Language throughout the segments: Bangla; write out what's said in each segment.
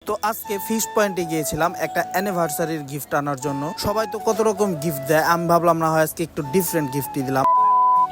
তো আজকে ফিশ পয়েন্টে গিয়েছিলাম একটা অ্যানিভার্সারির গিফট আনার জন্য। সবাই তো কত রকম গিফট দেয়, আমি ভাবলাম না হয় আজকে একটু ডিফারেন্ট গিফটই দিলাম।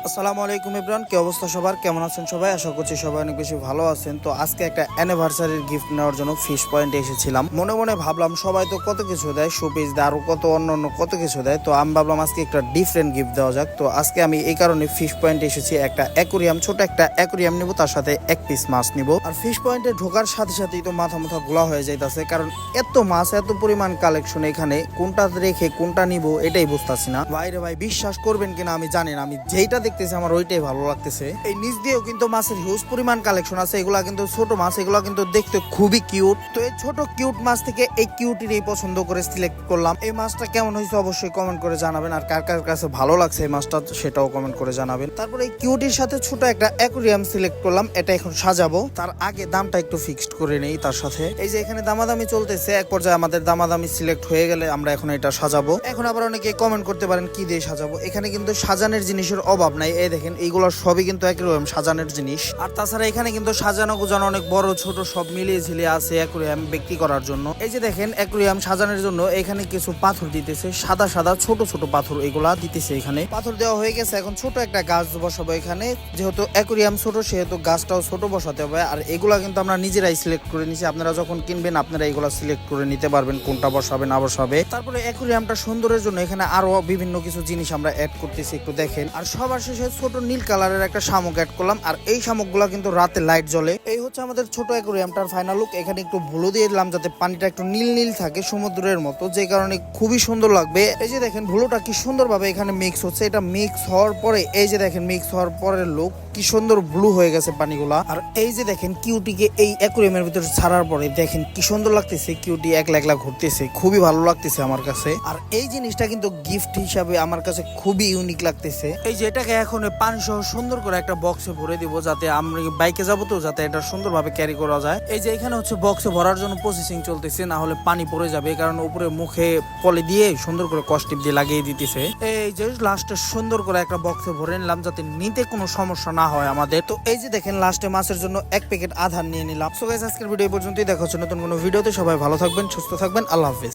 আসসালামু আলাইকুম ইব্রান, কি অবস্থা সবার, কেমন আছেন সবাই? আশা করছি সবাই অনেক বেশি ভালো আছেন। তো আজকে একটা অ্যানিভার্সারির গিফট নেওয়ার জন্য ফিশ পয়েন্টে এসেছিলাম। মনে মনে ভাবলাম সবাই তো কত কিছু দেয়, শোপিস দেয়, আরো কত অন্য কত কিছু দেয়। তো আমি ভাবলাম আজকে একটা ডিফারেন্ট গিফট দেওয়া যাক। তো আজকে আমি এই কারণে ফিশ পয়েন্টে এসেছি, একটা অ্যাকুরিয়াম, ছোট একটা অ্যাকুরিয়াম নিব, তার সাথে এক পিস মাছ নিব। আর ফিশ পয়েন্টে ঢোকার সাথে সাথেই তো মাথা গোলা হয়ে যাইতেছে, কারণ এত মাছ, এত পরিমাণ কালেকশন, এখানে কোনটা রেখে কোনটা নিব এটাই বুঝতেছি না। ভাইরে ভাই, বিশ্বাস করবেন কিনা আমি জানি না, আমি যেইটা দেখতেছি আমার ওইটাই ভালো লাগতেছে। এই নিচ দিয়েও কিন্তু মাছের হিউজ পরিমাণ কালেকশন আছে। এগুলা কিন্তু ছোট মাছ, এগুলা কিন্তু দেখতে খুবই কিউট। তো এই ছোট কিউট মাছ থেকে এই কিউটিরই পছন্দ করে সিলেক্ট করলাম। এই মাছটা কেমন হয়েছে অবশ্যই কমেন্ট করে জানাবেন, আর কার কার কাছে ভালো লাগছে এই মাছটা সেটাও কমেন্ট করে জানাবেন। তারপরে এই কিউটির সাথে ছোট একটা অ্যাকুরিয়াম সিলেক্ট করলাম, এটা এখন সাজাবো। তার আগে দামটা একটু ফিক্সড করে নেই। তার সাথে এই যে এখানে দামাদামি চলতেছে, এক পর্যায়ে আমাদের দামাদামি সিলেক্ট হয়ে গেলে আমরা এখন এটা সাজাবো। এখন আবার অনেকে কমেন্ট করতে পারেন কি দিয়ে সাজাবো। এখানে কিন্তু সাজানোর জিনিসের অভাব নাই। এই দেখেন এইগুলো সবই কিন্তু অ্যাকুরিয়াম সাজানোর জিনিস। আর তাছাড়া এখানে কিন্তু সাজানো গোজানো অনেক বড় ছোট সব মিলিয়ে ঝিলিয়ে আছে অ্যাকুরিয়াম বিক্রি করার জন্য। এই যে দেখেন অ্যাকুরিয়াম সাজানোর জন্য এখানে কিছু পাথর দিতেছে, সাদা সাদা ছোট ছোট পাথর, এগুলা দিতেছে। এখানে পাথর দেওয়া হয়ে গেছে, এখন ছোট একটা গাছ বসাবো এখানে। যেহেতু অ্যাকুরিয়াম ছোট সেহেতু গাছটাও ছোট বসাতে হবে। আর এগুলা কিন্তু আমরা নিজেরাই সিলেক্ট করে নিছি, আপনারা যখন কিনবেন আপনারা এগুলা সিলেক্ট করে নিতে পারবেন কোনটা বসাবে না বসাবে। তারপরে অ্যাকুরিয়ামটা সুন্দরের জন্য এখানে আরো বিভিন্ন কিছু জিনিস আমরা অ্যাড করতেছি, একটু দেখেন। আর সবার শেষে ছোট নীল কালারের একটা শামুক অ্যাড করলাম, আর এই শামুকগুলা কিন্তু রাতে লাইট জ্বলে। এই হচ্ছে আমাদের ছোট অ্যাকুরিয়ামটার ফাইনাল লুক। এখানে একটু ভুলো দিয়ে দিলাম যাতে পানিটা একটু নীল নীল থাকে সমুদ্রের মতো, যে কারণে খুবই সুন্দর লাগবে। এই যে দেখেন ভুলোটা কি সুন্দর ভাবে এখানে মিক্স হচ্ছে। এটা মিক্স হওয়ার পরে এই যে দেখেন মিক্স হওয়ার পরের লুক কি সুন্দর ব্লু হয়ে গেছে পানিগুলা। আর এই যে দেখেন কিউটিকে এই অ্যাকুরিয়ামের ভিতরে ছাড়ার পরে দেখেন কি সুন্দর লাগতেছে, কিউটি একলা একলা ঘুরতেছে, খুবই ভালো লাগতেছে আমার কাছে। আর এই জিনিসটা কিন্তু গিফট হিসাবে আমার কাছে খুবই ইউনিক লাগতেছে। এই যে এটাকে এখন পানি সহ সুন্দর করে একটা বক্সে ভরে দিব, যাতে আমরা বাইকে যাবো তো যাতে এটা সুন্দরভাবে ক্যারি করা যায়। এই যে এখানে হচ্ছে বক্সে ভরার জন্য প্রসেসিং চলতেছে, না হলে পানি পড়ে যাবে, কারণ উপরে মুখে পলি দিয়ে সুন্দর করে কস্টিপ দিয়ে লাগিয়ে দিতেছে। এই যে লাস্টে সুন্দর করে একটা বক্সে ভরে নিলাম যাতে নিতে কোনো সমস্যা না হয় আমাদের। তো এই যে দেখেন লাস্টে মাছের জন্য এক প্যাকেট আধার নিয়ে নিলাম। সো গাইস, আজকের ভিডিও পর্যন্তই, দেখা হচ্ছে নতুন কোনো ভিডিওতে। সবাই ভালো থাকবেন, সুস্থ থাকবেন, আল্লাহ হাফেজ।